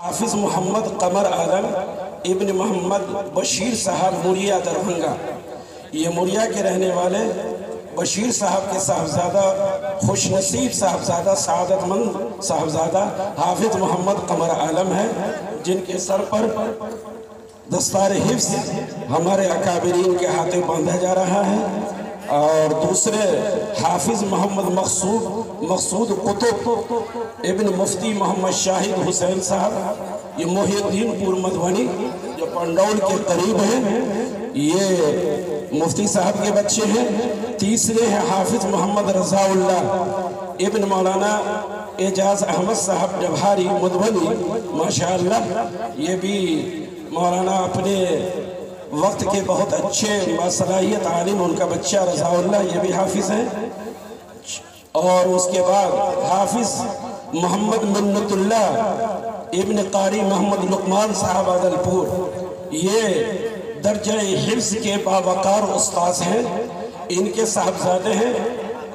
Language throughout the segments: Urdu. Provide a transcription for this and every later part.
حافظ محمد قمر عالم ابن محمد بشیر صاحب موریہ دربھنگا۔ یہ موریہ کے رہنے والے بشیر صاحب کے صاحبزادہ خوش نصیب صاحبزادہ سعادت مند صاحبزادہ حافظ محمد قمر عالم ہے، جن کے سر پر دستار حفظ ہمارے اکابرین کے ہاتھوں باندھا جا رہا ہے۔ اور دوسرے حافظ محمد مقصود قطب ابن مفتی محمد شاہد حسین صاحب، یہ محی الدین پور مدھونی جو پنڈول کے قریب ہیں، یہ مفتی صاحب کے بچے ہیں۔ تیسرے ہیں حافظ محمد رضا اللہ ابن مولانا اعجاز احمد صاحب جبہاری مدھونی، ماشاءاللہ یہ بھی مولانا اپنے وقت کے بہت اچھے باصلاحیت عالم، ان کا بچہ رضا اللہ یہ بھی حافظ ہیں۔ اور اس کے بعد حافظ محمد منت اللہ ابن قاری محمد لقمان صاحب عدلپور، یہ درجہ حفظ کے باوقار استاذ ہیں، ان کے صاحبزادے ہیں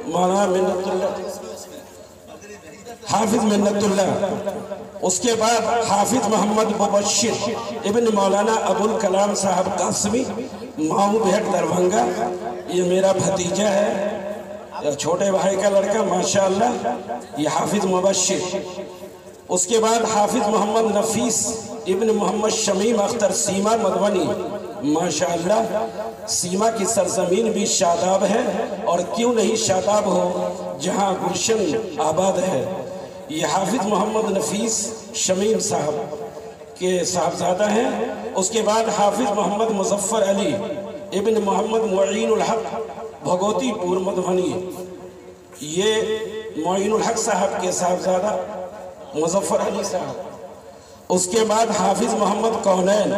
مولانا منت اللہ حافظ منت اللہ۔ اس کے بعد حافظ محمد مبشر ابن مولانا ابو الکلام صاحب قاسمی ماؤں بہٹ دربھنگا، یہ میرا بھتیجا ہے، چھوٹے بھائی کا لڑکا، ماشاءاللہ یہ حافظ مبشر۔ اس کے بعد حافظ محمد نفیس ابن محمد شمیم اختر سیما مدھونی، ماشاءاللہ سیما کی سرزمین بھی شاداب ہے، اور کیوں نہیں شاداب ہو جہاں گلشن آباد ہے۔ یہ حافظ محمد نفیس شمیم صاحب کے صاحبزادہ ہیں۔ اس کے بعد حافظ محمد مظفر علی ابن محمد معین الحق بھگوتی پور مدھونی، یہ معین الحق صاحب کے صاحبزادہ مظفر علی صاحب۔ اس کے بعد حافظ محمد کونین،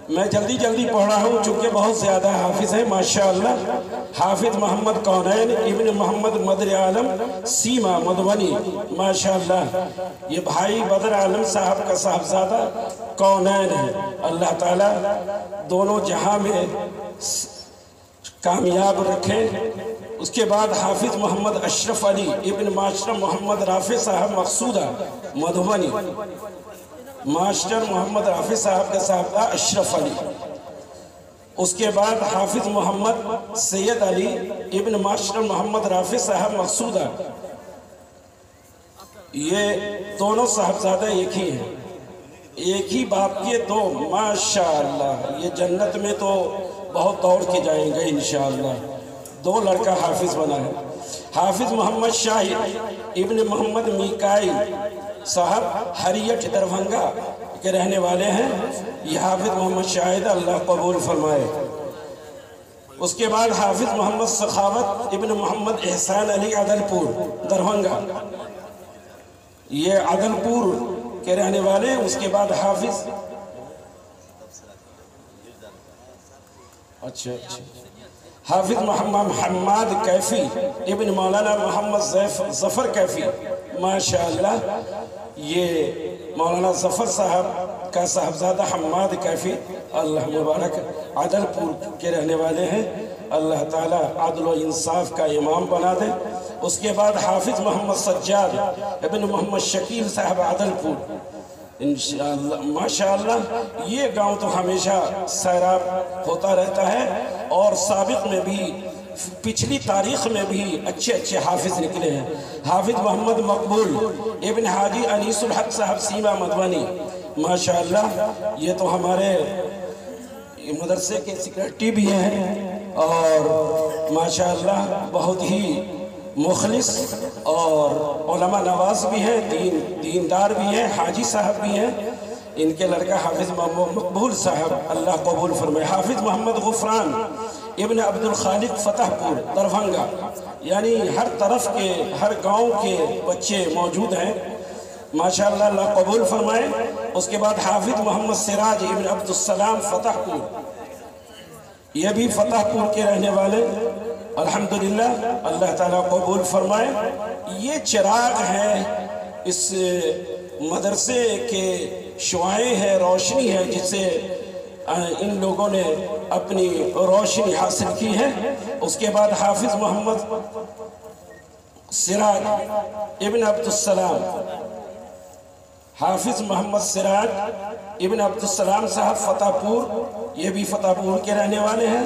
میں جلدی پڑھ رہا ہوں چونکہ بہت زیادہ حافظ ہیں، ماشاءاللہ حافظ محمد کونین ابن محمد مدر عالم سیما مدھونی، ماشاءاللہ یہ بھائی بدر عالم صاحب کا صاحبزادہ کونین ہے۔ اللہ تعالیٰ دونوں جہاں میں کامیاب رکھیں۔ اس کے بعد حافظ محمد اشرف علی ابن ماسٹر محمد رافع صاحب مقصودہ مدھونی، ماسٹر محمد رافع صاحب کا صاحبزادہ اشرف علی۔ اس کے بعد حافظ محمد سید علی ابن ماسٹر محمد رافع صاحب مقصودہ، یہ دونوں صاحبزادہ ایک ہی ہیں، ایک ہی باپ کے دو، ماشاءاللہ یہ جنت میں تو بہت دوڑ کے جائیں گے انشاءاللہ، دو لڑکا حافظ بنا ہے۔ حافظ محمد شاہد ابن محمد میکائل صاحب ہریٹ دربھنگا کے رہنے والے ہیں، یہ حافظ محمد شاہد اللہ قبول فرمائے۔ اس کے بعد حافظ محمد سخاوت ابن محمد احسان علی عدلپور دربھنگا، یہ عدلپور کے رہنے والے۔ اس کے بعد حافظ حافظ محمد حماد کیفی ابن مولانا محمد ظفر کیفی، ماشاءاللہ یہ مولانا ظفر صاحب کا صاحبزادہ حماد کیفی، اللہ مبارک عدلپور کے رہنے والے ہیں، اللہ تعالیٰ عدل و انصاف کا امام بنا دے۔ اس کے بعد حافظ محمد سجاد ابن محمد شکیل صاحب عدلپور، انشاءاللہ ماشاءاللہ یہ گاؤں تو ہمیشہ سیراب ہوتا رہتا ہے، اور سابق میں بھی پچھلی تاریخ میں بھی اچھے حافظ نکلے ہیں۔ حافظ محمد مقبول ابن حاجی انیس الحق صاحب سیما مدھونی، ماشاءاللہ یہ تو ہمارے مدرسے کے سیکریٹری بھی ہیں، اور ماشاءاللہ بہت ہی مخلص اور علماء نواز بھی ہیں، دیندار بھی ہیں، حاجی صاحب بھی ہیں۔ ان کے لڑکا حافظ مقبول صاحب اللہ قبول فرمائے۔ حافظ محمد غفران ابن عبد الخالق فتح پور دربھنگا، یعنی ہر طرف کے ہر گاؤں کے بچے موجود ہیں، ماشاءاللہ اللہ قبول فرمائے۔ اس کے بعد حافظ محمد سراج ابن عبد السلام فتح پور، یہ بھی فتح پور کے رہنے والے، الحمدللہ اللہ تعالیٰ قبول فرمائے۔ یہ چراغ ہے اس مدرسے کے، شعاعیں ہے، روشنی ہے، جس سے ان لوگوں نے اپنی روشنی حاصل کی ہے۔ اس کے بعد حافظ محمد سراج ابن عبد السلام حافظ محمد سراج ابن عبدالسلام صاحب فتح پور، یہ بھی فتح پور کے رہنے والے ہیں۔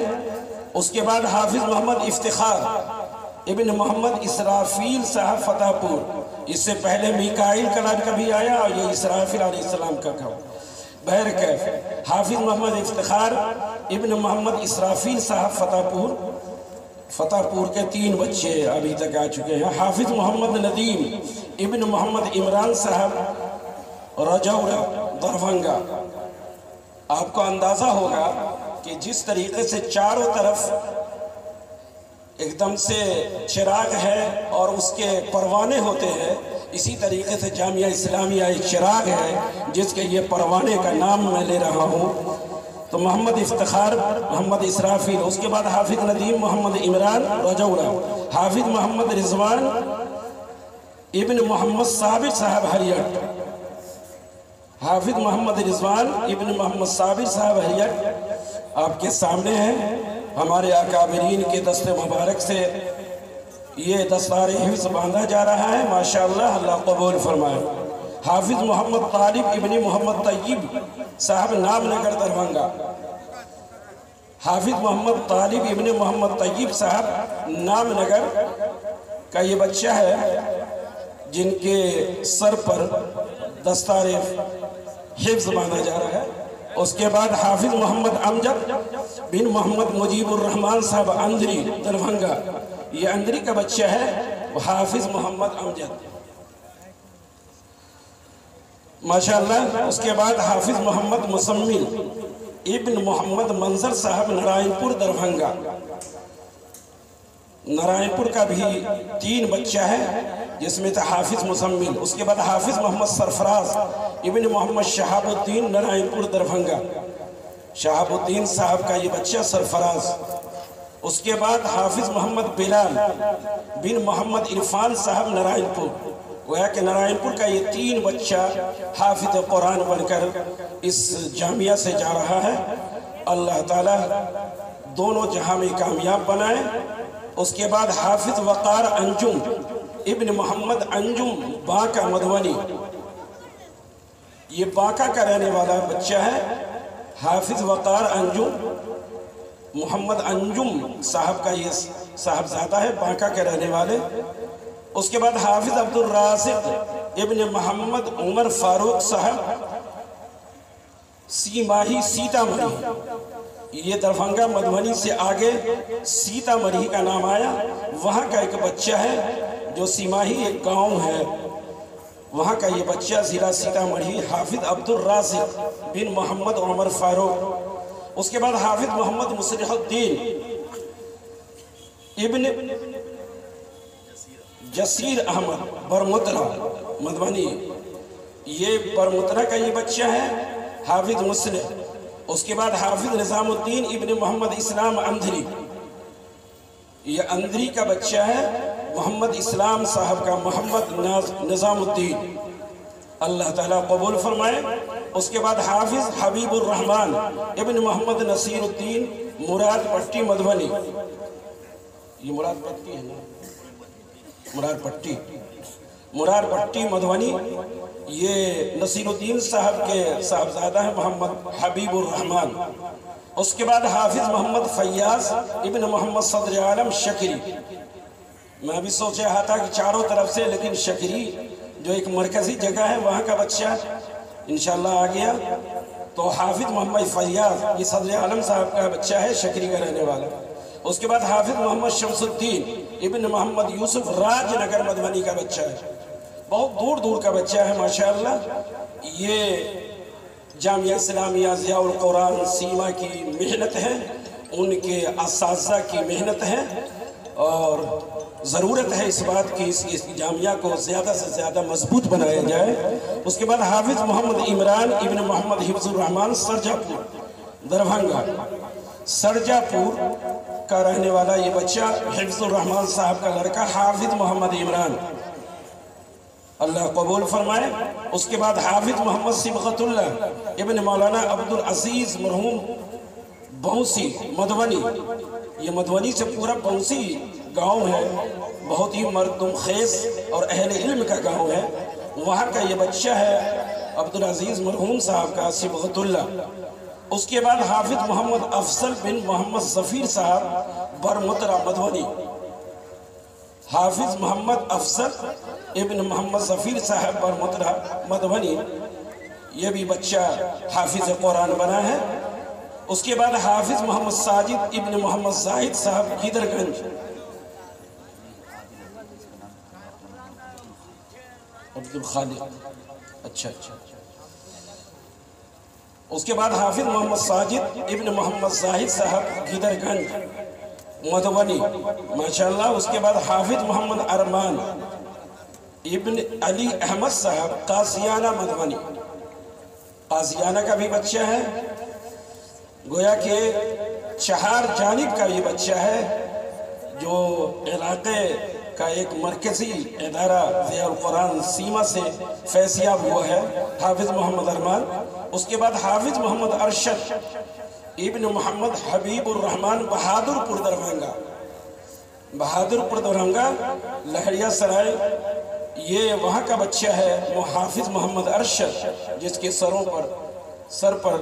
اس کے بعد حافظ محمد افتخار ابن محمد اسرافیل صاحب فتح پور، اس سے پہلے میکائیل کا لڑکا بھی آیا اور یہ اسرافیل علیہ السلام کا کہا۔ بہرکیف حافظ محمد افتخار ابن محمد اسرافیل صاحب فتح پور کے 3 بچے ابھی تک آ چکے ہیں۔ حافظ محمد ندیم ابن محمد عمران صاحب رجورہ دربھنگا۔ آپ کو اندازہ ہوگا کہ جس طریقے سے چاروں طرف ایک دم سے چراغ ہے اور اس کے پروانے ہوتے ہیں، اسی طریقے سے جامعہ اسلامیہ ایک چراغ ہے جس کے یہ پروانے کا نام میں لے رہا ہوں۔ تو محمد افتخار محمد اسرافیل، اس کے بعد حافظ ندیم محمد عمران رجورہ، حافظ محمد رضوان ابن محمد صابر صاحب ہریٹ، حافظ محمد رضوان ابن محمد صابر صاحب ہریٹ آپ کے سامنے ہیں۔ ہمارے اکابرین کے دست مبارک سے یہ دستار حفظ باندھا جا رہا ہے، ماشاءاللہ، اللہ قبول فرمائے۔ حافظ محمد طالب ابن محمد طیب صاحب نام نگر دربھنگا، حافظ محمد طالب ابن محمد طیب صاحب نام نگر کا یہ بچہ ہے جن کے سر پر دستار حفظ باندھا جا رہا ہے۔ اس کے بعد حافظ محمد امجد بن محمد مجیب الرحمن صاحب اندری دربھنگا، یہ اندری کا بچہ ہے، وہ حافظ محمد امجد، ماشاءاللہ۔ اس کے بعد حافظ محمد مسمل ابن محمد منظر صاحب نرائن پور دربھنگا، نرائن پور کا بھی 3 بچہ ہے جس میں تھا حافظ مسمل۔ اس کے بعد حافظ محمد سرفراز ابن محمد شہاب الدین نرائن پور دربھنگا، شہاب الدین صاحب کا یہ بچہ سرفراز۔ اس کے بعد حافظ محمد بلال بن محمد عرفان صاحب نرائن پور، گویا کہ نرائن پور کا یہ 3 بچہ حافظ قرآن بن کر اس جامعہ سے جا رہا ہے۔ اللہ تعالیٰ دونوں جہاں میں کامیاب بنائے۔ اس کے بعد حافظ وقار انجم ابن محمد انجم باقا مدھونی، یہ باقا کا رہنے والا بچہ ہے، حافظ وقار انجم محمد انجم صاحب کا یہ صاحبزادہ ہے، باقا کے رہنے والے۔ اس کے بعد حافظ عبد الرازق ابن محمد عمر فاروق صاحب سیماہی سیتا مری، یہ دربھنگا مدھونی سے آگے سیتا مری کا نام آیا، وہاں کا ایک بچہ ہے جو سیماہی ایک گاؤں ہے، وہاں کا یہ بچہ ضلع سیتا مری، حافظ عبد الرازق بن محمد عمر فاروق۔ اس کے بعد حافظ محمد مصلح الدین ابن جسیر احمد برمترا مدھونی، یہ برمترا کا یہ بچہ ہے، حافظ مصلح۔ اس کے بعد حافظ نظام الدین ابن محمد اسلام اندری، یہ اندری کا بچہ ہے، محمد اسلام صاحب کا محمد نظام الدین، اللہ تعالیٰ قبول فرمائے۔ اس کے بعد حافظ حبیب الرحمن ابن محمد نصیر الدین مراد پٹی مدھونی، یہ مراد پٹی ہے نا، مراد پٹی مدھونی، یہ نصیر الدین صاحب کے صاحبزادہ ہیں محمد حبیب الرحمن۔ اس کے بعد حافظ محمد فیاض ابن محمد صدر عالم شکری، میں بھی سوچ رہا تھا کہ چاروں طرف سے، لیکن شکری جو ایک مرکزی جگہ ہے وہاں کا بچہ انشاءاللہ آ گیا۔ تو حافظ محمد فیاض یہ صدر عالم صاحب کا بچہ ہے، شکری کا رہنے والا۔ اس کے بعد حافظ محمد شمس الدین ابن محمد یوسف راج نگر مدھونی کا بچہ ہے، بہت دور دور کا بچہ ہے ماشاءاللہ۔ یہ جامعہ اسلامیہ ضیاء القرآن سیما کی محنت ہے، ان کے اساتذہ کی محنت ہے، اور ضرورت ہے اس بات کی اس جامعہ کو زیادہ سے زیادہ مضبوط بنایا جائے۔ اس کے بعد حافظ محمد عمران ابن محمد حفظ الرحمن سرجا پور دربھنگا، سرجا پور کا رہنے والا یہ بچہ حفظ الرحمن صاحب کا لڑکا حافظ محمد عمران، اللہ قبول فرمائے۔ اس کے بعد حافظ محمد صبغت اللہ ابن مولانا عبد العزیز مرحوم بہنسی مدھونی، یہ مدھونی سے پورا بہنسی گاؤں ہے، بہت ہی مردم خیز اور اہل علم کا گاؤں ہے، وہاں کا یہ بچہ ہے عبدالعزیز مرحوم صاحب کا صبغت اللہ، اس کے بعد حافظ محمد افضل بن محمد ظفیر صاحب برمترا مدھونی، حافظ محمد افضل ابن محمد ظفیر صاحب برمترا مدھونی، یہ بھی بچہ حافظ قرآن بنا ہے۔ اس کے بعد حافظ محمد ساجد ابن محمد زاہد صاحب گیدر گنج، عبدالخالق، اچھا۔ اس کے بعد حافظ محمد ساجد ابن محمد زاہد صاحب گیدر گنج مدھونی، ماشاءاللہ۔ اس کے بعد حافظ محمد ارمان ابن علی احمد صاحب قاضیانہ مدھونی، قاضیانہ کا بھی بچہ ہے، گویا کہ چہار جانب کا یہ بچہ ہے، جو علاقے کا ایک مرکزی ادارہ ضیاء القرآن سیما سے فیضیاب ہوا ہے، حافظ محمد ارمان۔ اس کے بعد حافظ محمد ارشد ابن محمد حبیب الرحمن بہادر پور دربھنگا، بہادر پور دربھنگا لہریہ سرائے، یہ وہاں کا بچہ ہے، حافظ محمد ارشد، جس کے سر پر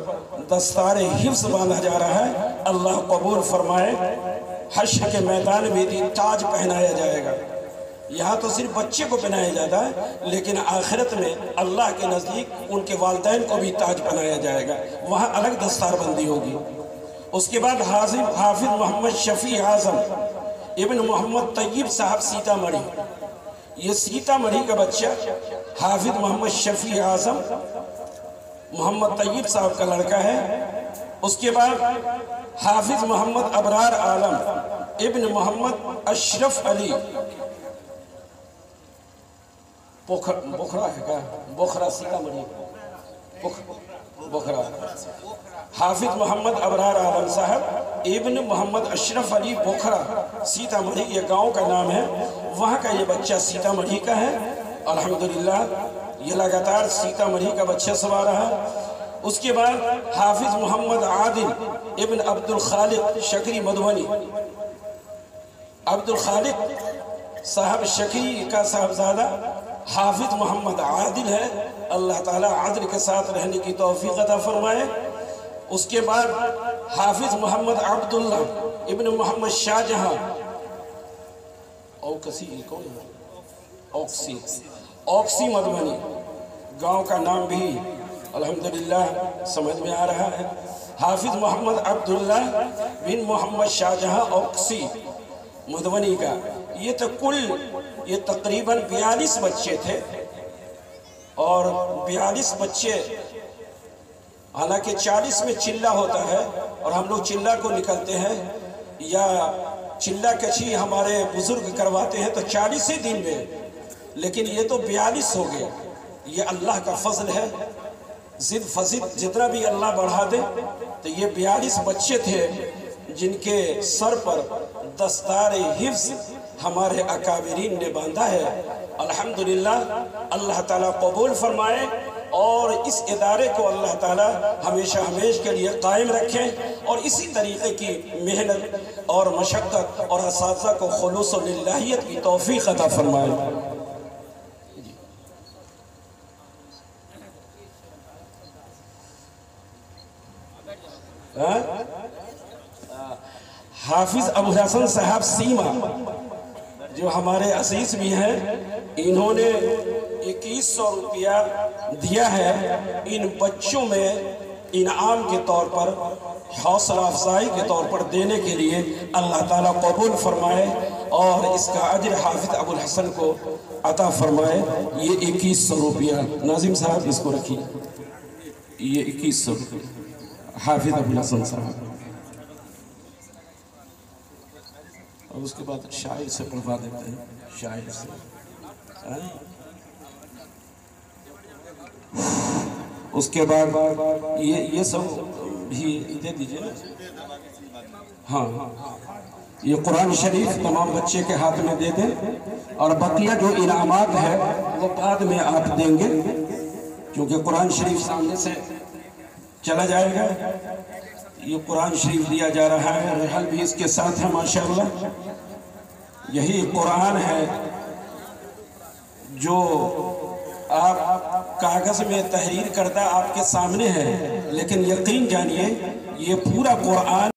دستار حفظ باندھا جا رہا ہے۔ اللہ قبول فرمائے، حشر کے میدان میں بھی تاج پہنایا جائے گا۔ یہاں تو صرف بچے کو پہنایا جاتا ہے، لیکن آخرت میں اللہ کے نزدیک ان کے والدین کو بھی تاج پہنایا جائے گا، وہاں الگ دستار بندی ہوگی۔ اس کے بعد حافظ محمد شفیع اعظم ابن محمد طیب صاحب سیتا مڑھی، یہ سیتا مڑھی کا بچہ حافظ محمد شفیع اعظم محمد طیب صاحب کا لڑکا ہے۔ اس کے بعد حافظ محمد ابرار عالم ابن محمد اشرف علی بخرا ہے کیا؟ بخرا سیتا مڑھی، بخرا، حافظ محمد ابرار عالم صاحب ابن محمد اشرف علی بخرا سیتا مڑھی، یہ گاؤں کا نام ہے، وہاں کا یہ بچہ سیتا مڑھی کا ہے۔ الحمدللہ یہ لگاتار سیتا مڑھی کا بچہ سوا رہا۔ اس کے بعد حافظ محمد عادل ابن عبدالخالق شکری مدھونی، عبدالخالق صاحب شکری کا صاحبزادہ حافظ محمد عادل ہے، اللہ تعالیٰ عادل کے ساتھ رہنے کی توفیق عطا فرمائے۔ اس کے بعد حافظ محمد عبداللہ ابن محمد شاہ جہاں اوکسی مدھونی، گاؤں کا نام بھی الحمدللہ سمجھ میں آ رہا ہے۔ حافظ محمد عبداللہ بن محمد شاہ جہاں اوکسی مدھونی کا، یہ تقریباً 42 بچے تھے، اور 42 بچے، حالانکہ 40 میں چلہ ہوتا ہے اور ہم لوگ چلہ کو نکلتے ہیں یا چلہ کچھی ہمارے بزرگ کرواتے ہیں تو 40 ہی دن میں، لیکن یہ تو 42 ہو گیا۔ یہ اللہ کا فضل ہے، زد فضد جتنا بھی اللہ بڑھا دے۔ تو یہ 42 بچے تھے جن کے سر پر دستار حفظ ہمارے اکابرین نے باندھا ہے۔ الحمدللہ اللہ تعالیٰ قبول فرمائے، اور اس ادارے کو اللہ تعالیٰ ہمیشہ کے لیے قائم رکھیں، اور اسی طریقے کی محنت اور مشقت اور اساتذہ کو خلوص و للہیت کی توفیق عطا فرمائے۔ حافظ ابو حسن صاحب سیما جو ہمارے عزیز بھی ہیں، انہوں نے 2100 روپیہ دیا ہے ان بچوں میں انعام کے طور پر، حوصلہ افزائی کے طور پر دینے کے لیے۔ اللہ تعالیٰ قبول فرمائے اور اس کا اجر حافظ ابو الحسن کو عطا فرمائے۔ یہ 2100 روپیہ ناظم صاحب اس کو رکھیے، یہ 2100 روپیہ حافظ ابو الحسن صاحب، اور اس کے بعد شاعر سے پڑھوا دیتے ہیں، شاعر سے اس کے بعد یہ سب بھی دے دیجئے ہاں، یہ قرآن شریف تمام بچے کے ہاتھ میں دے دیں، اور بقیہ جو انعامات ہے وہ بعد میں آپ دیں گے، کیونکہ قرآن شریف سامنے سے چلا جائے گا۔ یہ قرآن شریف دیا جا رہا ہے، رحل بھی اس کے ساتھ ہے ماشاءاللہ۔ یہی قرآن ہے جو آپ کاغذ میں تحریر کردہ آپ کے سامنے ہے، لیکن یقین جانیے یہ پورا قرآن